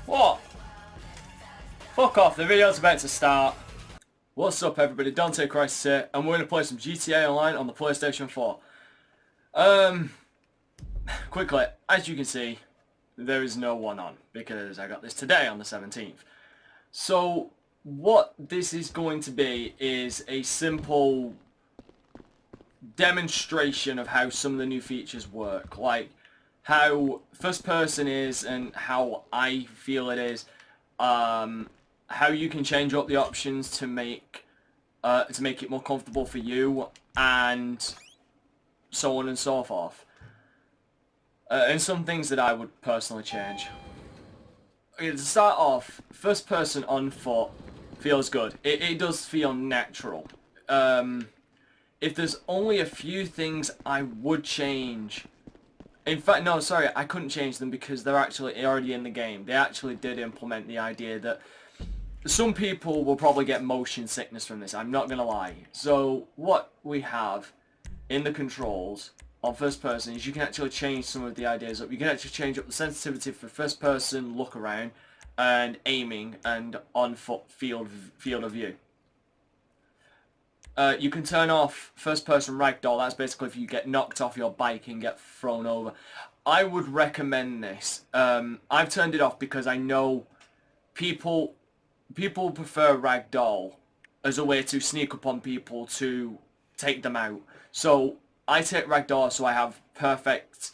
What? Fuck off, the video's about to start. What's up everybody, DanteCrysis here, and we're going to play some GTA Online on the PlayStation 4. Quickly, as you can see, there is no one on, because I got this today on the 17th. So, what this is going to be is a simple demonstration of how some of the new features work, like how first person is and how I feel it is, how you can change up the options to make it more comfortable for you, and so on and so forth. And some things that I would personally change. Okay, to start off, first person on foot feels good. It does feel natural. If there's only a few things I would change. In fact, no, sorry, I couldn't change them because they're actually already in the game. They actually did implement the idea that some people will probably get motion sickness from this, I'm not going to lie. So what we have in the controls on first person is you can actually change some of the ideas up. You can actually change up the sensitivity for first person, look around, and aiming, and on foot field of view. You can turn off first person ragdoll. That's basically if you get knocked off your bike and get thrown over. I would recommend this. I've turned it off because I know people prefer ragdoll as a way to sneak up on people to take them out. So I take ragdoll so I have perfect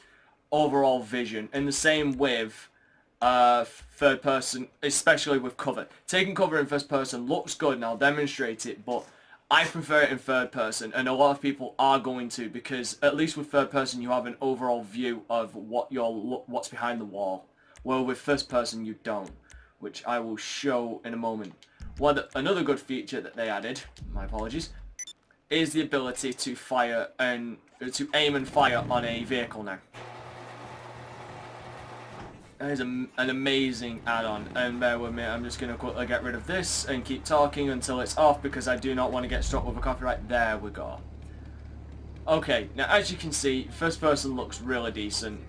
overall vision. And the same with third person, especially with cover. Taking cover in first person looks good, and I'll demonstrate it, but I prefer it in third person, and a lot of people are going to, because at least with third person you have an overall view of what's behind the wall, while with first person you don't, which I will show in a moment. Another good feature that they added, my apologies, is the ability to fire and to aim and fire on a vehicle now. That is an amazing add-on, and bear with me, I'm just going to quickly get rid of this and keep talking until it's off because I do not want to get struck with a copyright. There we go. Okay, now as you can see, first person looks really decent.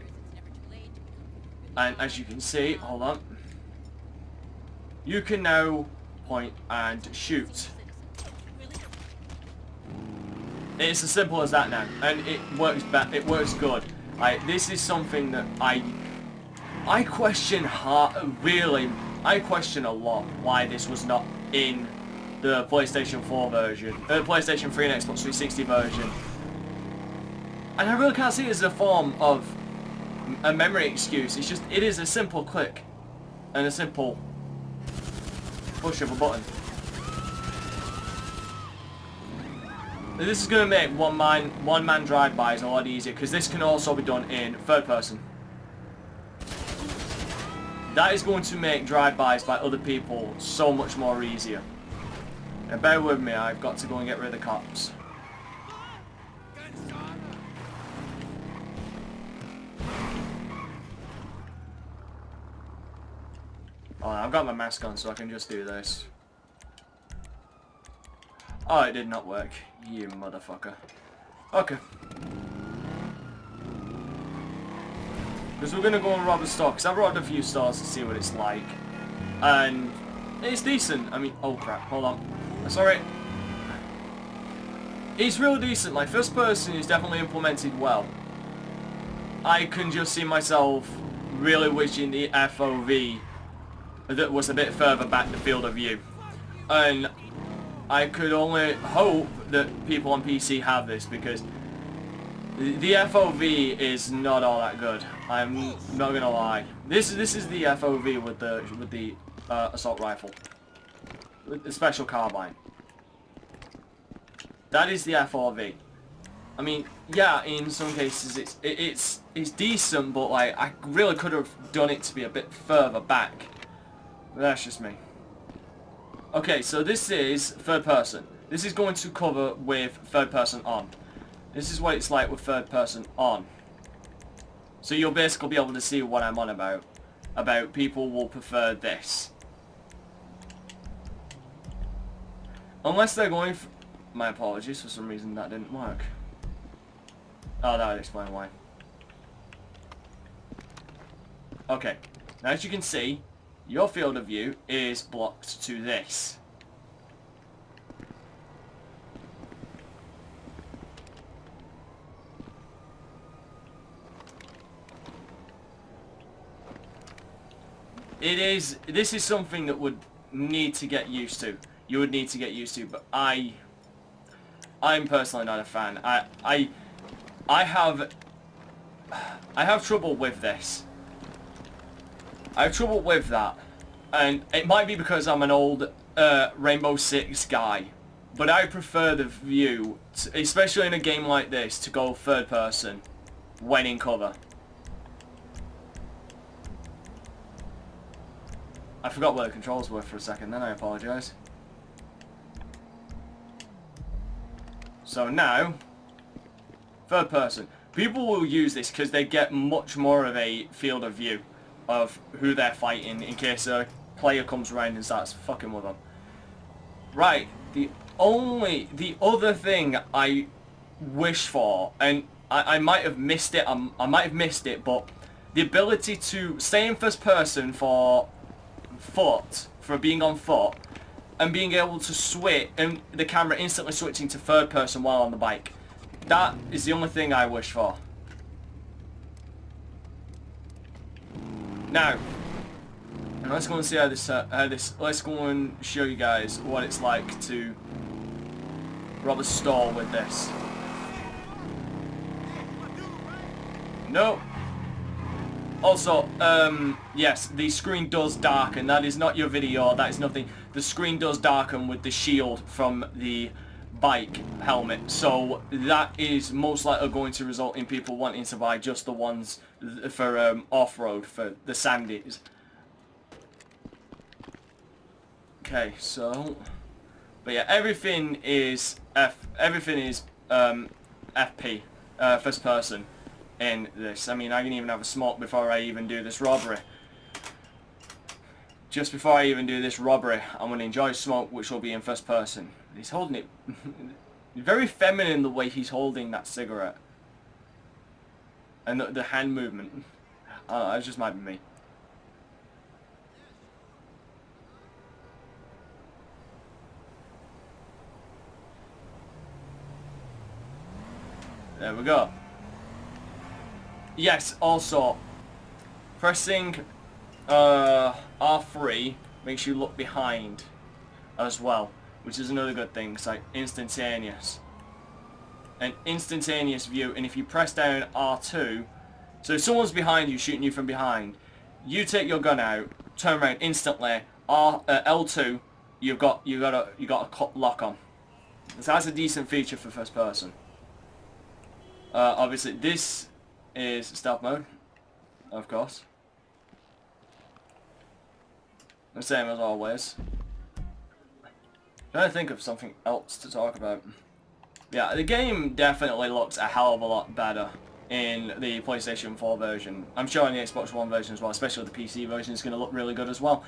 And as you can see, hold on, you can now point and shoot. It's as simple as that now, and it works good. This is something that I question I question a lot why this was not in the PlayStation 4 version, PlayStation 3 and Xbox 360 version. And I really can't see it as a form of a memory excuse. It's just, it is a simple click and a simple push of a button. This is going to make one man drive-bys a lot easier, because this can also be done in third person. That is going to make drive-bys by other people so much more easier. Now bear with me, I've got to go and get rid of the cops. Oh, I've got my mask on so I can just do this. Oh, it did not work. You motherfucker. Okay. Because we're going to go and rob a store, because I've robbed a few stores to see what it's like. And it's decent. I mean, oh crap, hold on. Sorry. It's really decent. Like, first person is definitely implemented well. I can just see myself really wishing the FOV that was a bit further back the field of view. And I could only hope that people on PC have this, because the FOV is not all that good. I'm not gonna lie. This is the FOV with the assault rifle, with the special carbine. That is the FOV. I mean, yeah, in some cases it's decent, but like I really could have done it to be a bit further back. But that's just me. Okay, so this is third person. This is going to cover with third person on. This is what it's like with third person on. So you'll basically be able to see what I'm on about. About people will prefer this. Unless they're going for... My apologies, for some reason that didn't work. Oh, that would explain why. Okay, now as you can see, your field of view is blocked to this. This is something that would need to get used to. You would need to get used to, but I'm personally not a fan. I have trouble with this. I have trouble with that. And it might be because I'm an old Rainbow Six guy, but I prefer the view, especially in a game like this, to go third person when in cover. I forgot where the controls were for a second then, I apologise. So now, third person. People will use this because they get much more of a field of view of who they're fighting in case a player comes around and starts fucking with them. Right, the other thing I wish for, and I might have missed it, I might have missed it, but the ability to stay in first person for being on foot, and being able to switch, and the camera instantly switching to third person while on the bike. That is the only thing I wish for. Now, let's go and see how this. Let's go and show you guys what it's like to rob a store with this. No. Also, yes, the screen does darken. That is not your video. That is nothing. The screen does darken with the shield from the bike helmet. So that is most likely going to result in people wanting to buy just the ones for off-road, for the sandies. Okay, so, but yeah, everything is FP, first person. In this, I mean, I can even have a smoke before I even do this robbery. Just before I even do this robbery, I'm going to enjoy smoke, which will be in first person. He's holding it very feminine, the way he's holding that cigarette, and the hand movement. It just might be me. There we go. Yes, also, pressing R3 makes you look behind as well, which is another good thing. It's like instantaneous. An instantaneous view, and if you press down R2, so if someone's behind you, shooting you from behind, you take your gun out, turn around instantly, L2, you got a lock on. So that's a decent feature for first person. Obviously, this is stealth mode, of course. The same as always. Trying to think of something else to talk about. Yeah, the game definitely looks a hell of a lot better in the PlayStation 4 version. I'm sure in the Xbox One version as well, especially the PC version, is going to look really good as well.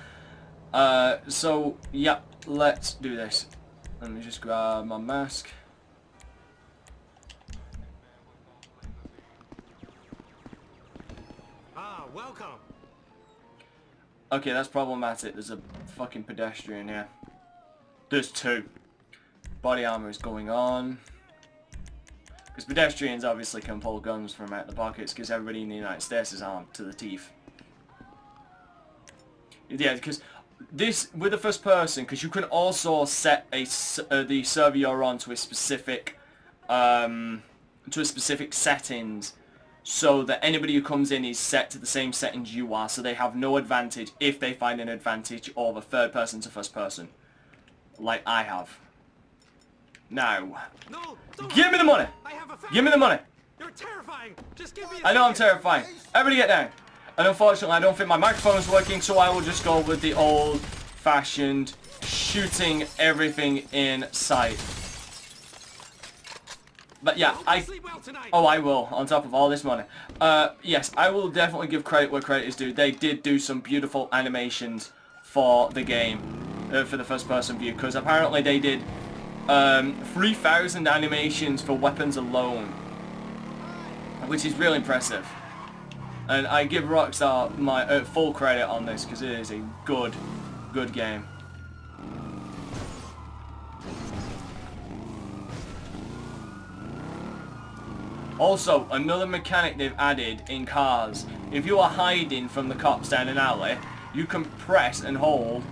So, yeah, let's do this. Let me just grab my mask. Welcome. Okay, that's problematic. There's a fucking pedestrian here. There's two. Body armor is going on. Because pedestrians obviously can pull guns from out the pockets, because everybody in the United States is armed to the teeth. Yeah, because this, with the first person, because you can also set the server you're on to a specific settings, so that anybody who comes in is set to the same settings you are, so they have no advantage if they find an advantage over third person to first person, like I have. Now, No, give me the money! Give me the money! You're terrifying! Just give me I know I'm terrifying. Everybody get down. And unfortunately I don't think my microphone is working, so I will just go with the old-fashioned shooting everything in sight. But yeah, I will, on top of all this money. Yes, I will definitely give credit where credit is due. They did do some beautiful animations for the game, for the first person view, because apparently they did 3,000 animations for weapons alone, which is really impressive. And I give Rockstar my full credit on this because it is a good game. Also, another mechanic they've added in cars. If you are hiding from the cops down an alley, you can press and hold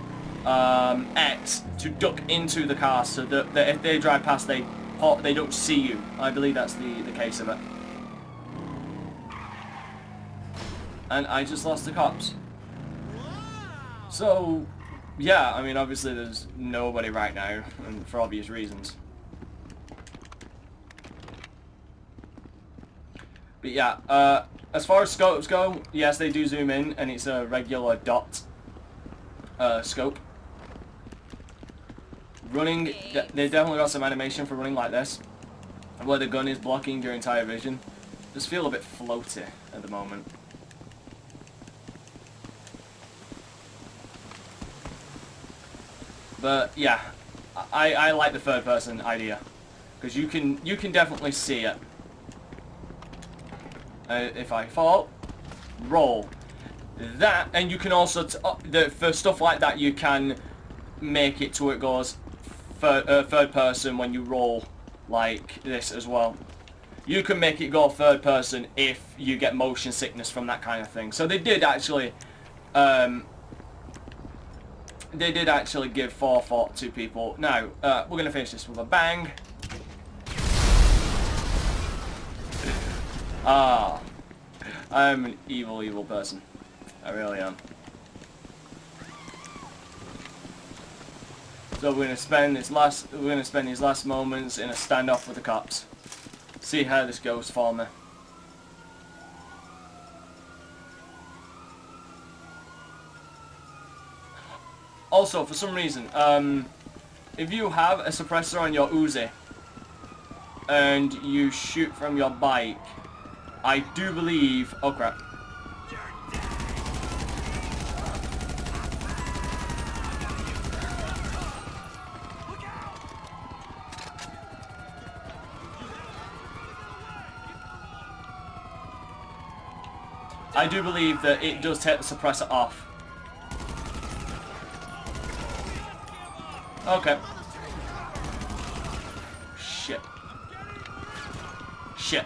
X to duck into the car so that if they drive past, they don't see you. I believe that's the case of it. And I just lost the cops. So, yeah, I mean, obviously there's nobody right now, and for obvious reasons. But yeah, as far as scopes go, yes, they do zoom in, and it's a regular dot scope. Running, they definitely got some animation for running like this, where the gun is blocking your entire vision. Just feel a bit floaty at the moment. But yeah, I like the third person idea, because you can definitely see it. If I fall, roll. That, and you can also, for stuff like that, you can make it to it goes third person when you roll like this as well. You can make it go third person if you get motion sickness from that kind of thing. So they did actually give forethought to people. Now, we're going to finish this with a bang. Ah, I'm an evil, evil person. I really am. So we're gonna spend these last moments in a standoff with the cops. See how this goes for me. Also, for some reason, if you have a suppressor on your Uzi and you shoot from your bike, I do believe... Oh crap. I do believe that it does take the suppressor off. Okay. Shit. Shit.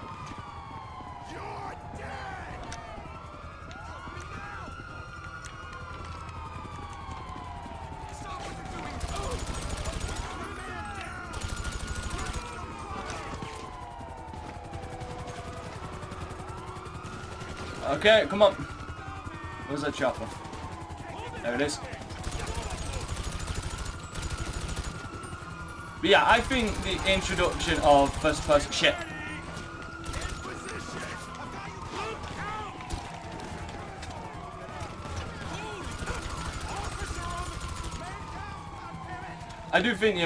Okay, come on. Where's that chopper? There it is. But yeah, I think the introduction of first person shit. I do think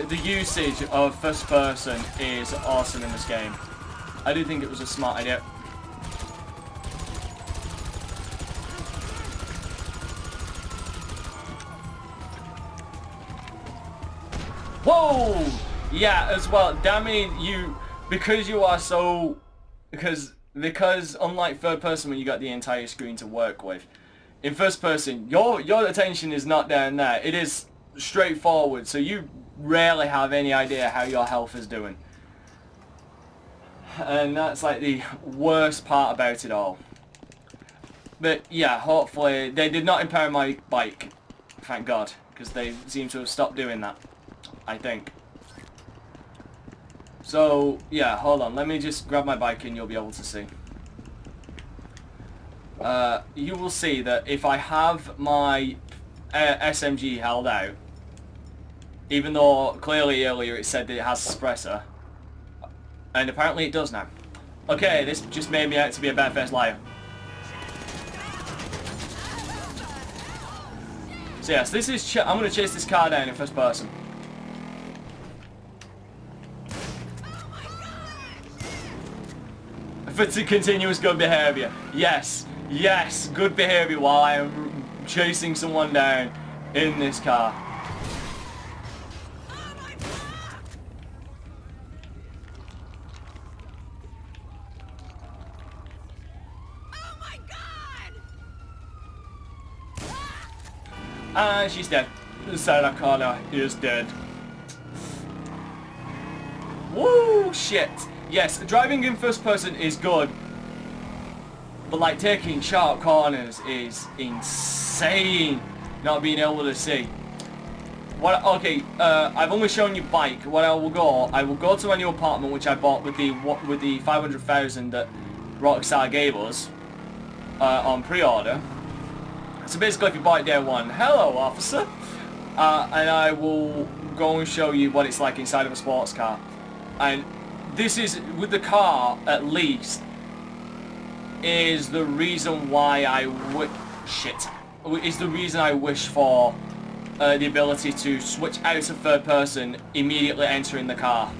the usage of first person is awesome in this game. I do think it was a smart idea. Whoa! Yeah, as well. Damn it, because you are so, because unlike third person when you got the entire screen to work with, in first person your attention is not down there. It is straightforward, so you rarely have any idea how your health is doing. And that's like the worst part about it all. But yeah, hopefully they did not impair my bike, thank God, because they seem to have stopped doing that, I think. So yeah, hold on, let me just grab my bike and you'll be able to see. You will see that if I have my SMG held out, even though clearly earlier it said that it has a suppressor, and apparently it does now. Okay, this just made me out to be a barefaced liar. So yes, this is I'm going to chase this car down in first person. For continuous good behaviour. Yes, yes, good behaviour while I am chasing someone down in this car. my god! And she's dead. The side of that corner is dead. Woo! Shit. Yes, driving in first person is good. But like taking sharp corners is insane. Not being able to see. What? Okay, I've only shown you bike. What I will go to my new apartment, which I bought with the 500,000 that Rockstar gave us on pre-order. So basically, if you buy it day one, hello officer, and I will go and show you what it's like inside of a sports car. And this is, with the car at least, is the reason why I is the reason I wish for the ability to switch out of third person immediately entering the car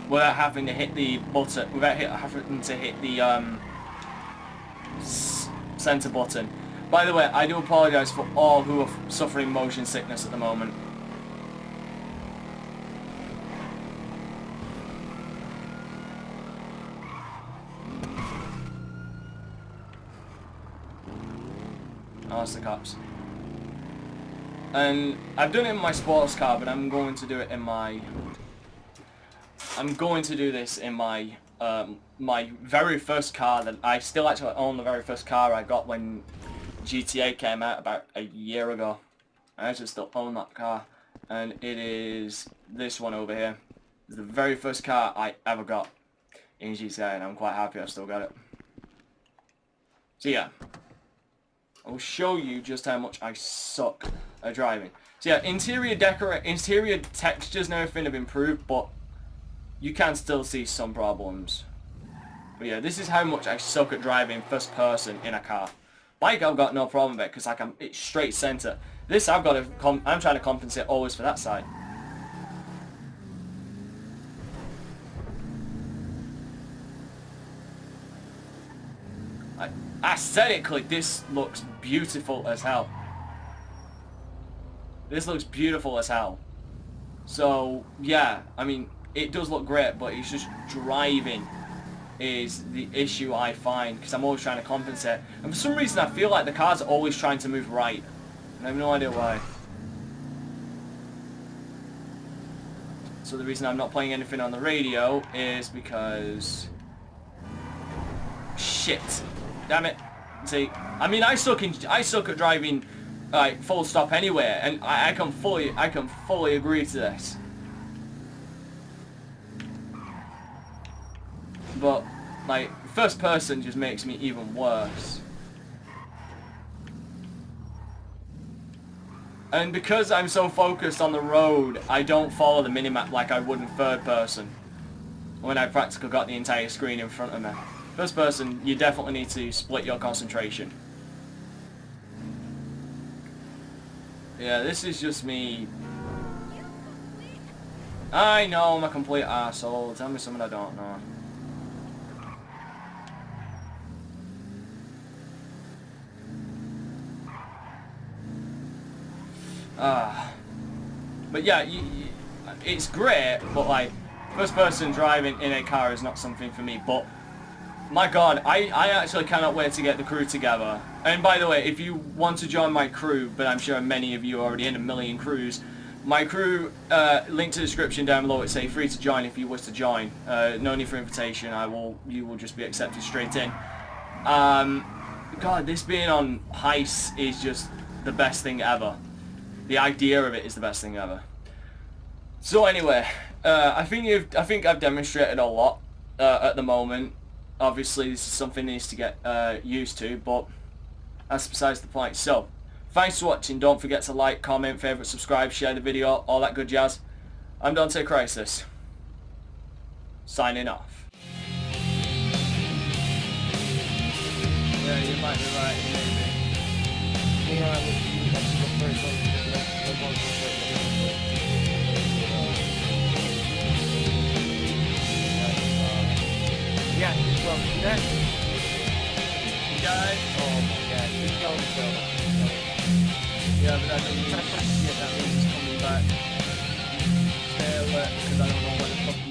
without having to hit the button, without having to hit the center button. By the way, I do apologise for all who are suffering motion sickness at the moment. Oh, that's the cops. And I've done it in my sports car, but I'm going to do it in my... I'm going to do this in my my very first car that I still actually own. The very first car I got when GTA came out about a year ago. I actually still own that car, and it is this one over here. It's the very first car I ever got in GTA, and I'm quite happy I still got it. So yeah, I'll show you just how much I suck at driving. So yeah, interior textures and everything have improved, but you can still see some problems. But yeah, this is how much I suck at driving first person in a car. Bike, I've got no problem with it because it's straight center. This I've got to I'm trying to compensate always for that side. Aesthetically, this looks beautiful as hell. This looks beautiful as hell. So yeah, I mean, it does look great, but it's just driving is the issue I find, because I'm always trying to compensate. And for some reason I feel like the cars are always trying to move right. And I have no idea why. So the reason I'm not playing anything on the radio is because... shit. Damn it. See, I mean, I suck at driving like full stop anyway, and I can fully agree to this. But like first person just makes me even worse. And because I'm so focused on the road, I don't follow the minimap like I would in third person when I practically got the entire screen in front of me. First person, you definitely need to split your concentration. Yeah, this is just me. I know I'm a complete asshole. Tell me something I don't know. But yeah, it's great, but like, first person driving in a car is not something for me. But my god, I actually cannot wait to get the crew together. And by the way, if you want to join my crew, but I'm sure many of you are already in a million crews, my crew, link to the description down below, it's free to join if you wish to join. No need for invitation, you will just be accepted straight in. God, this being on heist is just the best thing ever. The idea of it is the best thing ever. So anyway, I think I've demonstrated a lot at the moment. Obviously, this is something that needs to get used to, but that's besides the point. So, thanks for watching. Don't forget to like, comment, favourite, subscribe, share the video, all that good jazz. I'm DanteCrysis. Signing off. Yeah, you might be right, maybe. Yeah, well, that guy. Oh my god, he's going so. Yeah, but that means he's coming back. Stay alert, because I don't know what the fuck he's